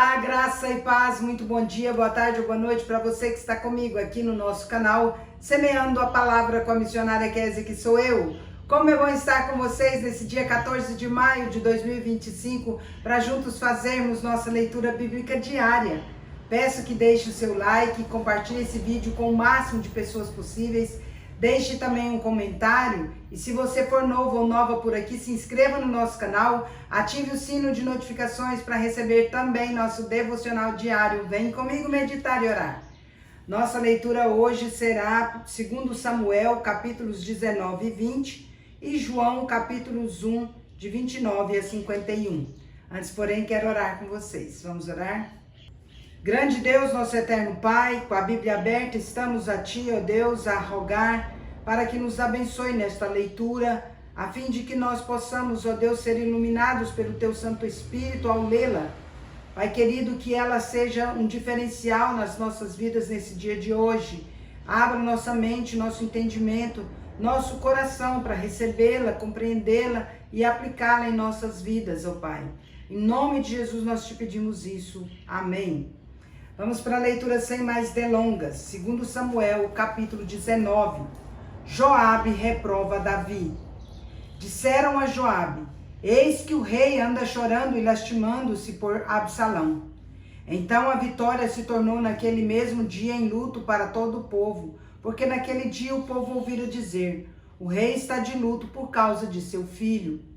Olá, graça e paz, muito bom dia, boa tarde ou boa noite para você que está comigo aqui no nosso canal, Semeando a Palavra com a missionária Kézia, que sou eu. Como é bom estar com vocês nesse dia 14 de maio de 2025, para juntos fazermos nossa leitura bíblica diária. Peço que deixe o seu like, compartilhe esse vídeo com o máximo de pessoas possíveis. Deixe também um comentário e se você for novo ou nova por aqui, se inscreva no nosso canal, ative o sino de notificações para receber também nosso devocional diário. Vem comigo meditar e orar. Nossa leitura hoje será 2 Samuel, capítulos 19 e 20 e João, capítulos 1, de 29 a 51. Antes, porém, quero orar com vocês. Vamos orar? Grande Deus, nosso eterno Pai, com a Bíblia aberta, estamos a Ti, ó Deus, a rogar para que nos abençoe nesta leitura, a fim de que nós possamos, ó Deus, ser iluminados pelo Teu Santo Espírito ao lê-la. Pai querido, que ela seja um diferencial nas nossas vidas nesse dia de hoje. Abra nossa mente, nosso entendimento, nosso coração para recebê-la, compreendê-la e aplicá-la em nossas vidas, ó Pai. Em nome de Jesus nós te pedimos isso. Amém. Vamos para a leitura sem mais delongas. 2 Samuel, capítulo 19. Joabe reprova Davi. Disseram a Joabe: eis que o rei anda chorando e lastimando-se por Absalão. Então a vitória se tornou naquele mesmo dia em luto para todo o povo, porque naquele dia o povo ouvira dizer: o rei está de luto por causa de seu filho.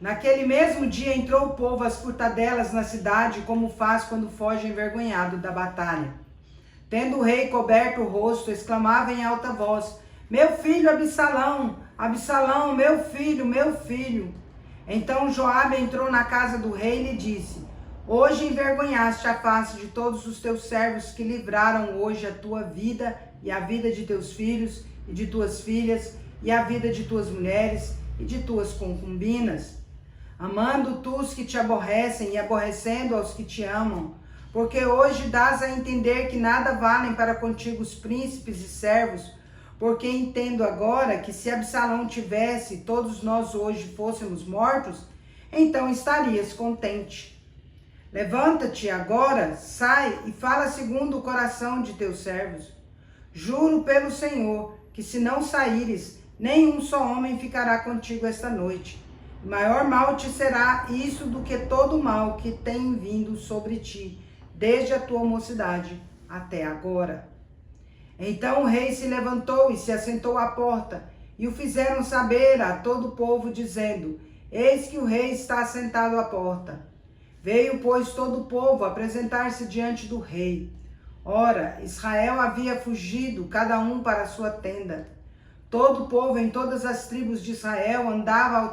Naquele mesmo dia entrou o povo às furtadelas na cidade, como faz quando foge envergonhado da batalha. Tendo o rei coberto o rosto, exclamava em alta voz: meu filho Absalão, Absalão, meu filho, meu filho. Então Joabe entrou na casa do rei e lhe disse: hoje envergonhaste a face de todos os teus servos que livraram hoje a tua vida e a vida de teus filhos e de tuas filhas e a vida de tuas mulheres e de tuas concubinas. Amando tu os que te aborrecem e aborrecendo aos que te amam, porque hoje dás a entender que nada valem para contigo os príncipes e servos, porque entendo agora que se Absalão tivesse, todos nós hoje fôssemos mortos, então estarias contente. Levanta-te agora, sai e fala segundo o coração de teus servos. Juro pelo Senhor que se não saíres, nenhum só homem ficará contigo esta noite. Maior mal te será isso do que todo o mal que tem vindo sobre ti, desde a tua mocidade até agora. Então o rei se levantou e se assentou à porta, e o fizeram saber a todo o povo, dizendo: eis que o rei está assentado à porta. Veio, pois, todo o povo apresentar-se diante do rei. Ora, Israel havia fugido, cada um para a sua tenda. Todo o povo em todas as tribos de Israel andava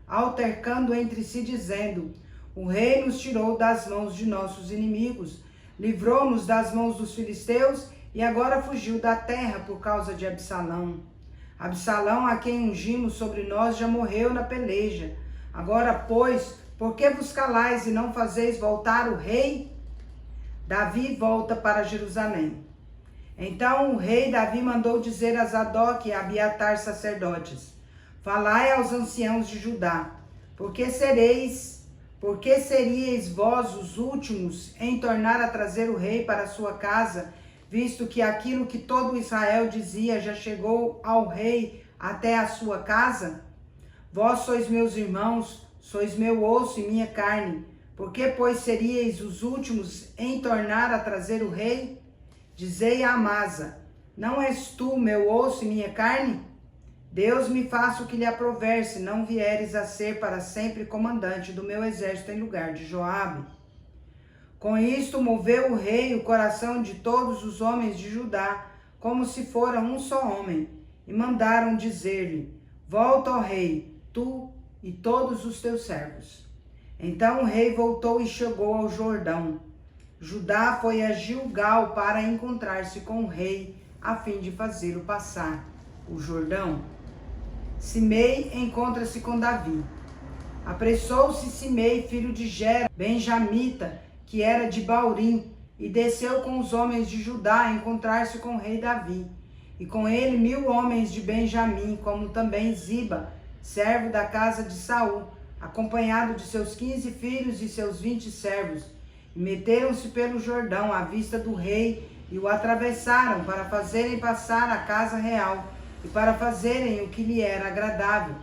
altercando entre si, dizendo: o rei nos tirou das mãos de nossos inimigos, livrou-nos das mãos dos filisteus e agora fugiu da terra por causa de Absalão. Absalão, a quem ungimos sobre nós, já morreu na peleja. Agora, pois, por que vos calais e não fazeis voltar o rei? Davi volta para Jerusalém. Então o rei Davi mandou dizer a Zadok e a Abiatar, sacerdotes: falai aos anciãos de Judá, porque seríeis vós os últimos em tornar a trazer o rei para a sua casa, visto que aquilo que todo Israel dizia já chegou ao rei até a sua casa? Vós sois meus irmãos, sois meu osso e minha carne, por que, pois, seríeis os últimos em tornar a trazer o rei? Dizei a Amasa: não és tu meu osso e minha carne? Deus me faça o que lhe aprover, se não vieres a ser para sempre comandante do meu exército em lugar de Joabe. Com isto moveu o rei o coração de todos os homens de Judá, como se fora um só homem, e mandaram dizer-lhe: volta, ó rei, tu e todos os teus servos. Então o rei voltou e chegou ao Jordão. Judá foi a Gilgal para encontrar-se com o rei, a fim de fazê-lo passar o Jordão. Simei encontra-se com Davi. Apressou-se Simei, filho de Gera, benjamita, que era de Baurim, e desceu com os homens de Judá a encontrar-se com o rei Davi, e com ele 1000 homens de Benjamim, como também Ziba, servo da casa de Saul, acompanhado de seus 15 filhos e seus 20 servos, e meteram-se pelo Jordão à vista do rei e o atravessaram para fazerem passar a casa real e para fazerem o que lhe era agradável.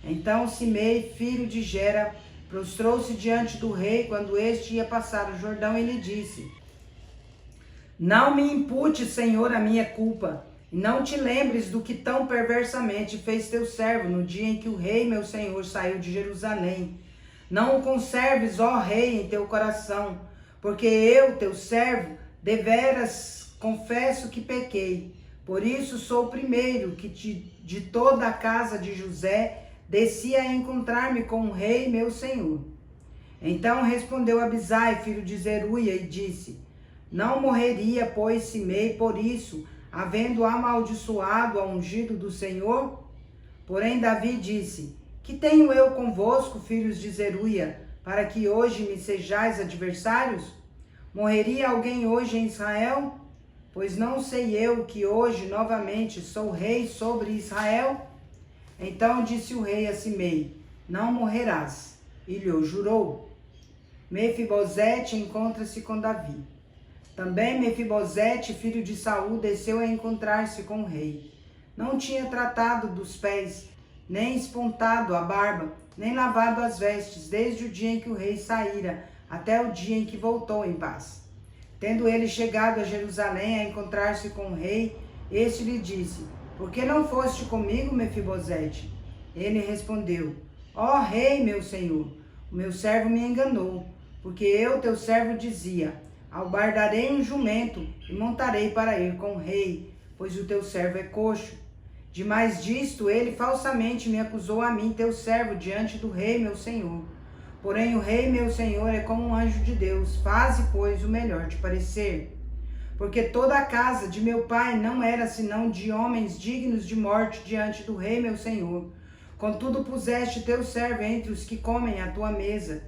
Então Simei, filho de Gera, prostrou-se diante do rei quando este ia passar o Jordão e lhe disse: Não me impute, Senhor, a minha culpa, e não te lembres do que tão perversamente fez teu servo no dia em que o rei, meu senhor, saiu de Jerusalém. Não o conserves, ó rei, em teu coração, porque eu, teu servo, deveras confesso que pequei. Por isso sou o primeiro que de toda a casa de José desci a encontrar-me com o rei, meu senhor. Então respondeu Abisai, filho de Zeruia, e disse: Não morreria, pois, Simei por isso, havendo amaldiçoado a ungido do Senhor? Porém Davi disse: Que tenho eu convosco, filhos de Zeruia, para que hoje me sejais adversários? Morreria alguém hoje em Israel? Pois não sei eu que hoje novamente sou rei sobre Israel? Então disse o rei a Simei: Não morrerás. E lhe jurou. Mefibosete encontra-se com Davi. Também Mefibosete, filho de Saul, desceu a encontrar-se com o rei. Não tinha tratado dos pés, nem espontado a barba, nem lavado as vestes, desde o dia em que o rei saíra, até o dia em que voltou em paz. Tendo ele chegado a Jerusalém a encontrar-se com o rei, este lhe disse: Por que não foste comigo, Mefibosete? Ele respondeu: Ó rei, meu senhor, o meu servo me enganou, porque eu, teu servo, dizia: Albardarei um jumento e montarei para ir com o rei, pois o teu servo é coxo. Demais disto, ele falsamente me acusou a mim, teu servo, diante do rei, meu senhor. Porém o rei, meu senhor, é como um anjo de Deus. Faze, pois, o melhor te parecer. Porque toda a casa de meu pai não era senão de homens dignos de morte diante do rei, meu senhor. Contudo puseste teu servo entre os que comem à tua mesa.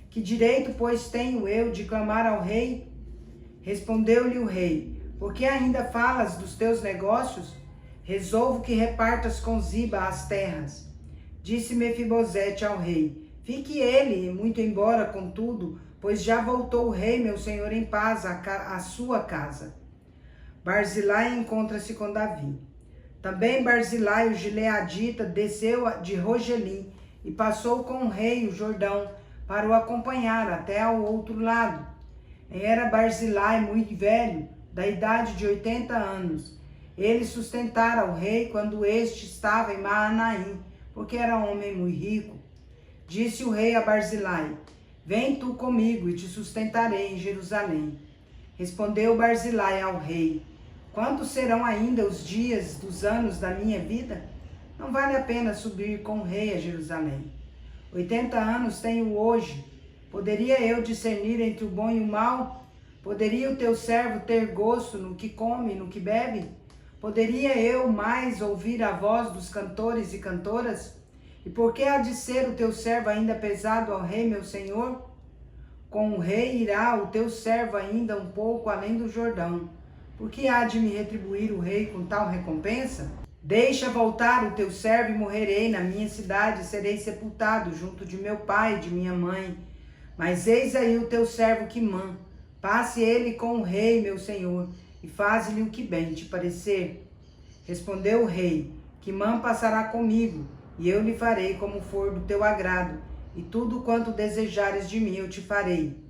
Que direito, pois, tenho eu de clamar ao rei? Respondeu-lhe o rei: Por que ainda falas dos teus negócios? Resolvo que repartas com Ziba as terras. Disse Mefibosete ao rei: Fique ele, muito embora, contudo, pois já voltou o rei, meu senhor, em paz à sua casa. Barzilai encontra-se com Davi. Também Barzilai, o gileadita, desceu de Rogelim e passou com o rei o Jordão para o acompanhar até ao outro lado. Era Barzilai muito velho, da idade de 80 anos. Ele sustentara o rei quando este estava em Maanaim, porque era homem muito rico. Disse o rei a Barzilai: Vem tu comigo e te sustentarei em Jerusalém. Respondeu Barzilai ao rei: Quantos serão ainda os dias dos anos da minha vida? Não vale a pena subir com o rei a Jerusalém. 80 anos tenho hoje. Poderia eu discernir entre o bom e o mal? Poderia o teu servo ter gosto no que come e no que bebe? Poderia eu mais ouvir a voz dos cantores e cantoras? E por que há de ser o teu servo ainda pesado ao rei, meu senhor? Com o rei irá o teu servo ainda um pouco além do Jordão. Por que há de me retribuir o rei com tal recompensa? Deixa voltar o teu servo e morrerei na minha cidade, e serei sepultado junto de meu pai e de minha mãe. Mas eis aí o teu servo Quimã. Passe ele com o rei, meu senhor, e faze-lhe o que bem te parecer. Respondeu o rei: Quimã passará comigo, e eu lhe farei como for do teu agrado, e tudo quanto desejares de mim eu te farei.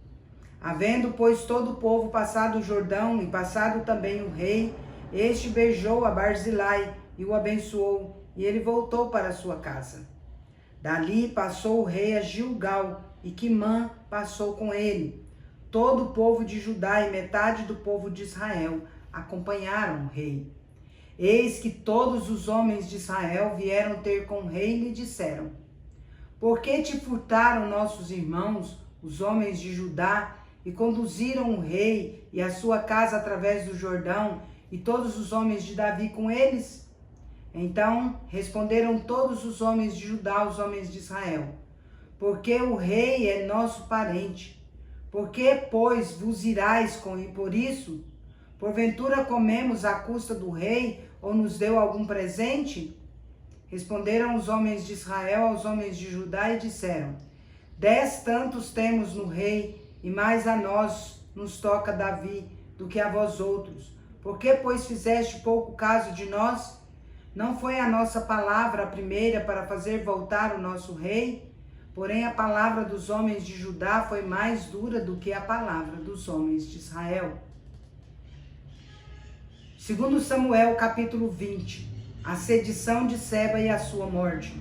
Havendo, pois, todo o povo passado o Jordão, e passado também o rei, este beijou a Barzilai e o abençoou, e ele voltou para sua casa. Dali passou o rei a Gilgal, e Quimã passou com ele. Todo o povo de Judá e metade do povo de Israel acompanharam o rei. Eis que todos os homens de Israel vieram ter com o rei e lhe disseram: Por que te furtaram nossos irmãos, os homens de Judá, e conduziram o rei e a sua casa através do Jordão, e todos os homens de Davi com eles? Então responderam todos os homens de Judá, os homens de Israel: Porque o rei é nosso parente. Por que, pois, vos irais por isso? Porventura comemos à custa do rei, ou nos deu algum presente? Responderam os homens de Israel aos homens de Judá e disseram: 10 tantos temos no rei, e mais a nós nos toca Davi do que a vós outros. Por que, pois, fizeste pouco caso de nós? Não foi a nossa palavra a primeira para fazer voltar o nosso rei? Porém, a palavra dos homens de Judá foi mais dura do que a palavra dos homens de Israel. 2 Samuel, capítulo 20. A sedição de Seba e a sua morte.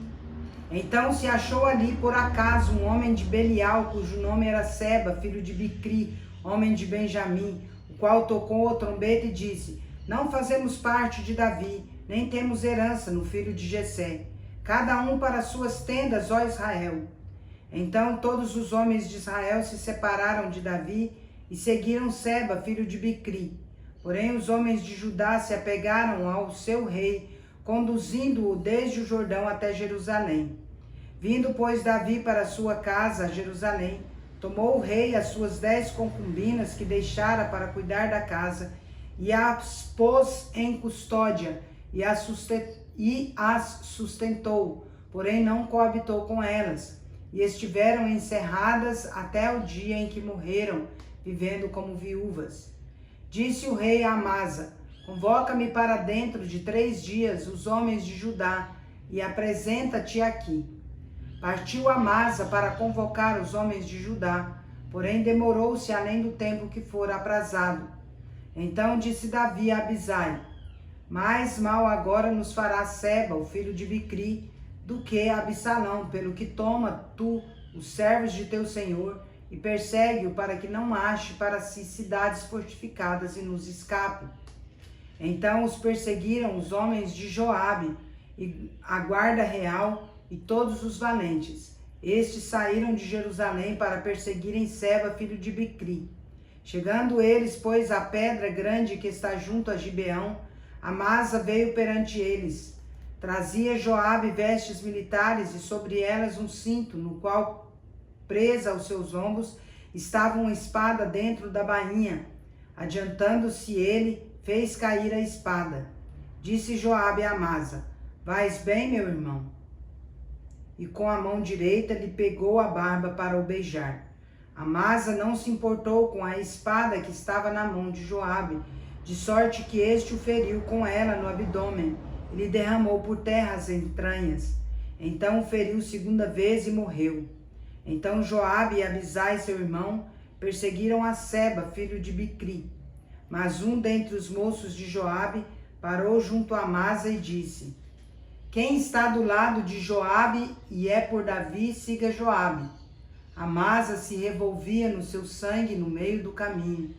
Então se achou ali por acaso um homem de Belial, cujo nome era Seba, filho de Bicri, homem de Benjamim, o qual tocou a trombeta e disse: Não fazemos parte de Davi, nem temos herança no filho de Jessé. Cada um para suas tendas, ó Israel. Então todos os homens de Israel se separaram de Davi e seguiram Seba, filho de Bicri. Porém os homens de Judá se apegaram ao seu rei, conduzindo-o desde o Jordão até Jerusalém. Vindo, pois, Davi para sua casa, a Jerusalém, tomou o rei as suas 10 concubinas que deixara para cuidar da casa, e as pôs em custódia, e as sustentou, porém não coabitou com elas, e estiveram encerradas até o dia em que morreram, vivendo como viúvas. Disse o rei a Amasa: Convoca-me para dentro de 3 dias os homens de Judá, e apresenta-te aqui. Partiu Amasa para convocar os homens de Judá, porém demorou-se além do tempo que fora aprazado. Então disse Davi a Abisai: Mais mal agora nos fará Seba, o filho de Bicri, do que Absalão, pelo que toma tu os servos de teu senhor e persegue-o para que não ache para si cidades fortificadas e nos escape. Então os perseguiram os homens de Joabe, e a guarda real e todos os valentes. Estes saíram de Jerusalém para perseguirem Seba, filho de Bicri. Chegando eles, pois, à pedra grande que está junto a Gibeão, Amasa veio perante eles. Trazia Joabe vestes militares e sobre elas um cinto, no qual, presa aos seus ombros, estava uma espada dentro da bainha. Adiantando-se ele, fez cair a espada. Disse Joabe a Amasa: Vais bem, meu irmão? E com a mão direita lhe pegou a barba para o beijar. Amasa não se importou com a espada que estava na mão de Joabe, de sorte que este o feriu com ela no abdômen, e lhe derramou por terra as entranhas. Então o feriu 2ª vez e morreu. Então Joabe e Abisai, seu irmão, perseguiram a Seba, filho de Bicri. Mas um dentre os moços de Joabe parou junto a Amasa e disse: Quem está do lado de Joabe e é por Davi, siga Joabe. Amasa se revolvia no seu sangue no meio do caminho.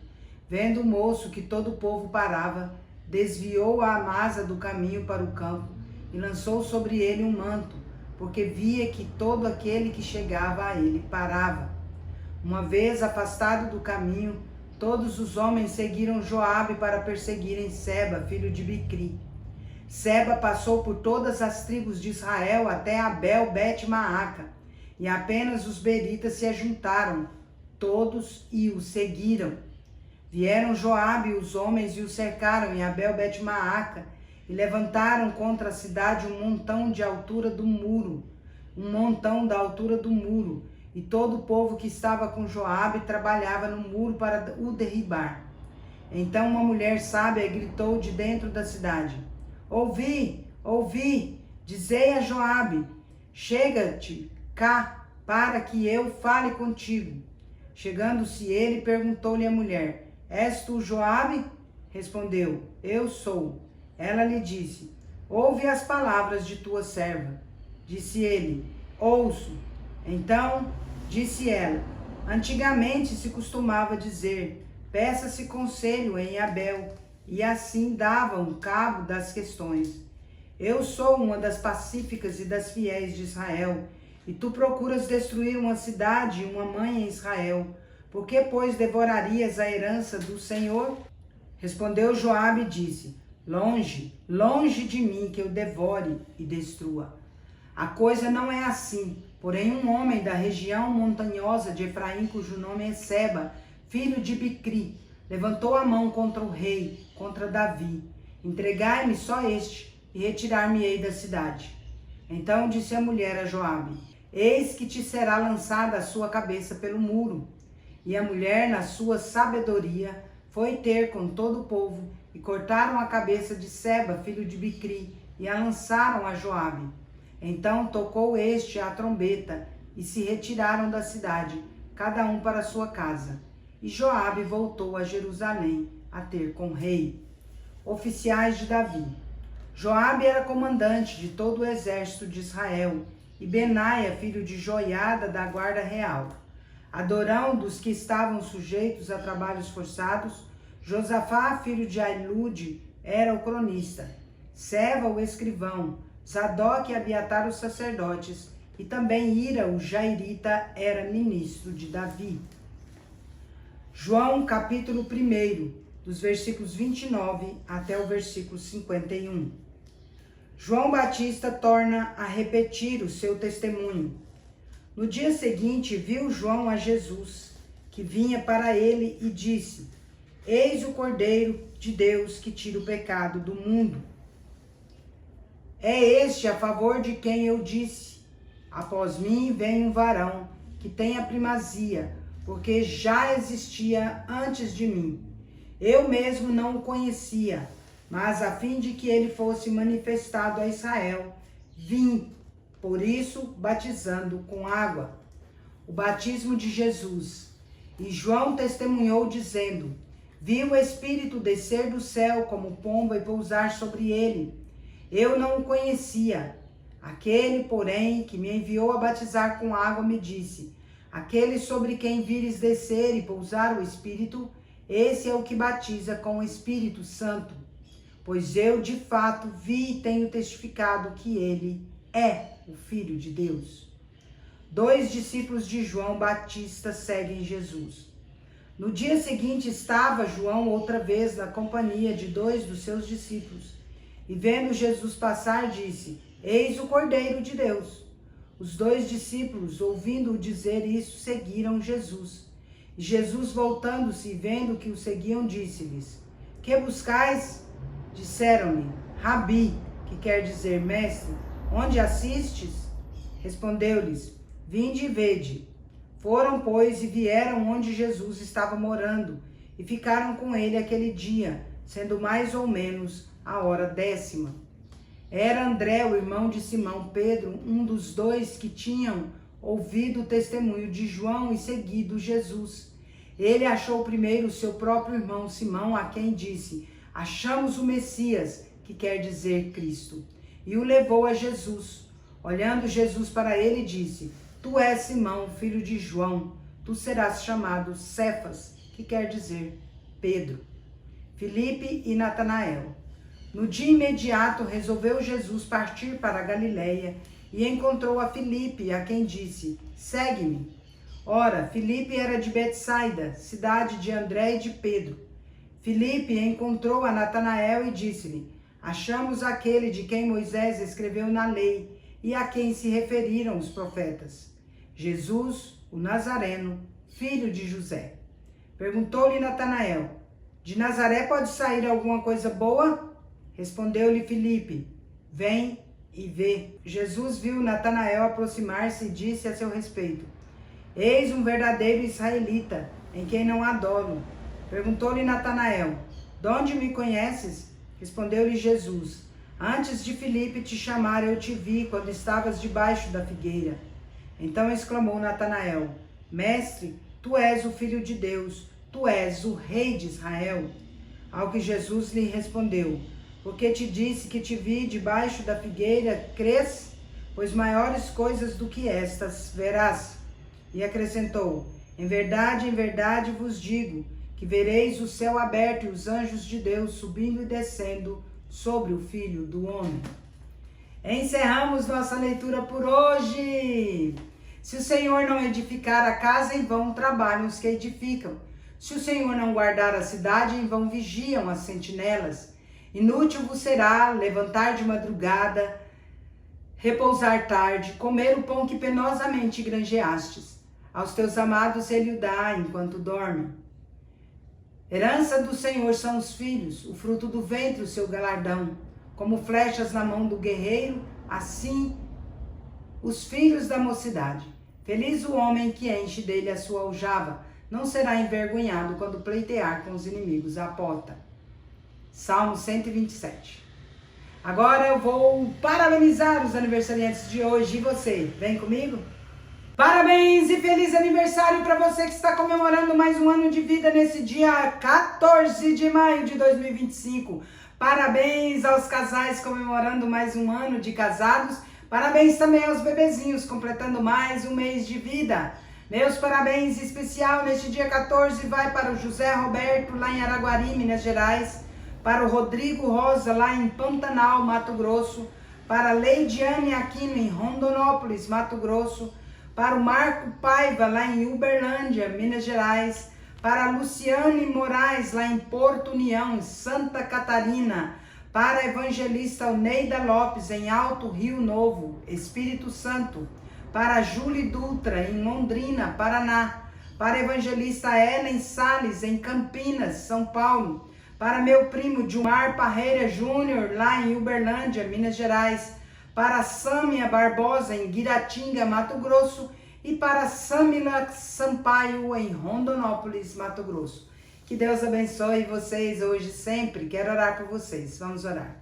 Vendo o moço que todo o povo parava, desviou a Amasa do caminho para o campo e lançou sobre ele um manto, porque via que todo aquele que chegava a ele parava. Uma vez afastado do caminho, todos os homens seguiram Joabe para perseguirem Seba, filho de Bicri. Seba passou por todas as tribos de Israel até Abel Bet-Maaca, e apenas os beritas se ajuntaram, todos e o seguiram. Vieram Joabe e os homens e o cercaram em Abel Bet-Maaca, e levantaram contra a cidade um montão da altura do muro, e todo o povo que estava com Joabe trabalhava no muro para o derribar. Então uma mulher sábia gritou de dentro da cidade: Ouvi, ouvi, dizei a Joabe: Chega-te cá, para que eu fale contigo. Chegando-se ele, perguntou-lhe a mulher: És tu Joabe? Respondeu: Eu sou. Ela lhe disse: Ouve as palavras de tua serva. Disse ele: Ouço. Então disse ela: Antigamente se costumava dizer: Peça-se conselho em Abel, e assim davam cabo das questões. Eu sou uma das pacíficas e das fiéis de Israel, e tu procuras destruir uma cidade e uma mãe em Israel. Por que, pois, devorarias a herança do Senhor? Respondeu Joabe e disse: Longe, longe de mim que eu devore e destrua. A coisa não é assim, porém um homem da região montanhosa de Efraim, cujo nome é Seba, filho de Bicri, levantou a mão contra o rei, contra Davi. Entregai-me só este, e retirar-me-ei da cidade. Então disse a mulher a Joabe: eis que te será lançada a sua cabeça pelo muro. E a mulher, na sua sabedoria, foi ter com todo o povo, e cortaram a cabeça de Seba, filho de Bicri, e a lançaram a Joabe. Então tocou este a trombeta, e se retiraram da cidade, cada um para sua casa. E Joabe voltou a Jerusalém, a ter com o rei. Oficiais de Davi. Joabe era comandante de todo o exército de Israel, e Benaia, filho de Joiada, da guarda real. Adorão, dos que estavam sujeitos a trabalhos forçados, Josafá, filho de Ailude, era o cronista. Seva, o escrivão, Zadok e Abiatar, os sacerdotes, e também Ira, o jairita, era ministro de Davi. João, capítulo 1, dos versículos 29 até o versículo 51. João Batista torna a repetir o seu testemunho. No dia seguinte, viu João a Jesus, que vinha para ele, e disse: eis o Cordeiro de Deus que tira o pecado do mundo. É este a favor de quem eu disse: após mim vem um varão que tem a primazia, porque já existia antes de mim. Eu mesmo não o conhecia, mas a fim de que ele fosse manifestado a Israel, vim, por isso, batizando com água. O batismo de Jesus. E João testemunhou, dizendo: vi o Espírito descer do céu como pomba e pousar sobre ele. Eu não o conhecia. Aquele, porém, que me enviou a batizar com água, me disse: aquele sobre quem vires descer e pousar o Espírito, esse é o que batiza com o Espírito Santo. Pois eu, de fato, vi e tenho testificado que ele é o Filho de Deus. 2 discípulos de João Batista seguem Jesus. No dia seguinte estava João outra vez na companhia de 2 dos seus discípulos. E vendo Jesus passar, disse: eis o Cordeiro de Deus. Os 2 discípulos, ouvindo-o dizer isso, seguiram Jesus. E Jesus, voltando-se e vendo que o seguiam, disse-lhes: que buscais? Disseram-lhe: Rabi, que quer dizer mestre, onde assistes? Respondeu-lhes: vinde e vede. Foram, pois, e vieram onde Jesus estava morando, e ficaram com ele aquele dia, sendo mais ou menos a hora 10ª. Era André, o irmão de Simão Pedro, um dos 2 que tinham ouvido o testemunho de João e seguido Jesus. Ele achou primeiro o seu próprio irmão Simão, a quem disse: achamos o Messias, que quer dizer Cristo. E o levou a Jesus. Olhando Jesus para ele, disse: tu és Simão, filho de João, tu serás chamado Cefas, que quer dizer Pedro. Filipe e Natanael. No dia imediato resolveu Jesus partir para a Galileia e encontrou a Filipe, a quem disse: segue-me. Ora, Filipe era de Betsaida, cidade de André e de Pedro. Filipe encontrou a Natanael e disse-lhe: achamos aquele de quem Moisés escreveu na lei e a quem se referiram os profetas, Jesus, o Nazareno, filho de José. Perguntou-lhe Natanael: de Nazaré pode sair alguma coisa boa? Respondeu-lhe Filipe: vem e vê. Jesus viu Natanael aproximar-se e disse a seu respeito: eis um verdadeiro israelita, em quem não há dolo. Perguntou-lhe Natanael: de onde me conheces? Respondeu-lhe Jesus: antes de Filipe te chamar, eu te vi quando estavas debaixo da figueira. Então exclamou Natanael: mestre, tu és o Filho de Deus, tu és o Rei de Israel. Ao que Jesus lhe respondeu: porque te disse que te vi debaixo da figueira, crês? Pois maiores coisas do que estas verás. E acrescentou: em verdade vos digo, que vereis o céu aberto e os anjos de Deus subindo e descendo sobre o Filho do Homem. Encerramos nossa leitura por hoje. Se o Senhor não edificar a casa, em vão trabalham os que edificam. Se o Senhor não guardar a cidade, em vão vigiam as sentinelas. Inútil vos será levantar de madrugada, repousar tarde, comer o pão que penosamente granjeastes. Aos teus amados ele o dá enquanto dorme. Herança do Senhor são os filhos, o fruto do ventre o seu galardão. Como flechas na mão do guerreiro, assim os filhos da mocidade. Feliz o homem que enche dele a sua aljava, não será envergonhado quando pleitear com os inimigos à porta. Salmo 127. Agora eu vou parabenizar os aniversariantes de hoje. E você, vem comigo? Parabéns e feliz aniversário para você que está comemorando mais um ano de vida nesse dia 14 de maio de 2025. Parabéns aos casais comemorando mais um ano de casados. Parabéns também aos bebezinhos completando mais um mês de vida. Meus parabéns especial neste dia 14 vai para o José Roberto lá em Araguari, Minas Gerais, para o Rodrigo Rosa lá em Pantanal, Mato Grosso, para a Leidiane Aquino em Rondonópolis, Mato Grosso, para o Marco Paiva, lá em Uberlândia, Minas Gerais, para a Luciane Moraes, lá em Porto União, Santa Catarina, para a evangelista Oneida Lopes, em Alto Rio Novo, Espírito Santo, para a Júlia Dutra, em Londrina, Paraná, para a evangelista Ellen Salles, em Campinas, São Paulo, para meu primo Dilmar Parreira Júnior, lá em Uberlândia, Minas Gerais, para Sâmia Barbosa, em Guiratinga, Mato Grosso, e para Samila Sampaio, em Rondonópolis, Mato Grosso. Que Deus abençoe vocês hoje e sempre. Quero orar por vocês. Vamos orar.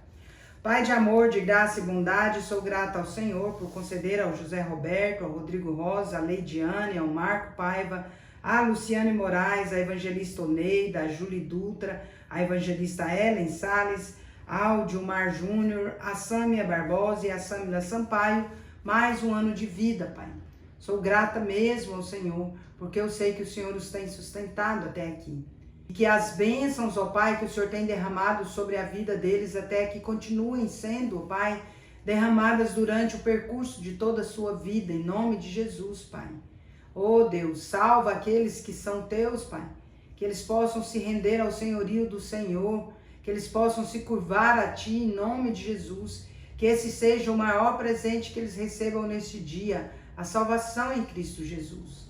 Pai de amor, de graça e bondade, sou grata ao Senhor por conceder ao José Roberto, ao Rodrigo Rosa, à Leidiane, ao Marco Paiva, à Luciane Moraes, à evangelista Oneida, à Júlia Dutra, à evangelista Ellen Salles, ao Dilmar Júnior, a Sâmia Barbosa e a Samila Sampaio, mais um ano de vida, Pai. Sou grata mesmo ao Senhor, porque eu sei que o Senhor os tem sustentado até aqui. E que as bênçãos, ó Pai, que o Senhor tem derramado sobre a vida deles até que continuem sendo, ó Pai, derramadas durante o percurso de toda a sua vida, em nome de Jesus, Pai. Ó Deus, salva aqueles que são teus, Pai, que eles possam se render ao senhorio do Senhor, que eles possam se curvar a Ti em nome de Jesus, que esse seja o maior presente que eles recebam neste dia, a salvação em Cristo Jesus.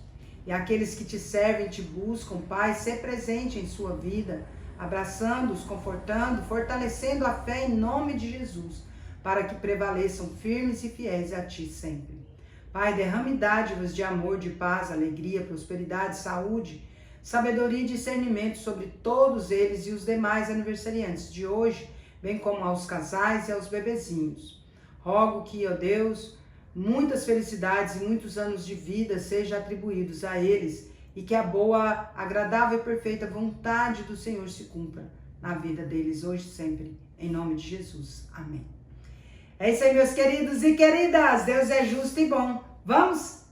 E aqueles que Te servem, Te buscam, Pai, ser presente em sua vida, abraçando-os, confortando, fortalecendo a fé em nome de Jesus, para que prevaleçam firmes e fiéis a Ti sempre. Pai, derrame dádivas de amor, de paz, alegria, prosperidade, saúde, sabedoria e discernimento sobre todos eles e os demais aniversariantes de hoje, bem como aos casais e aos bebezinhos. Rogo que, ó Deus, muitas felicidades e muitos anos de vida sejam atribuídos a eles e que a boa, agradável e perfeita vontade do Senhor se cumpra na vida deles hoje e sempre, em nome de Jesus. Amém. É isso aí, meus queridos e queridas. Deus é justo e bom. Vamos?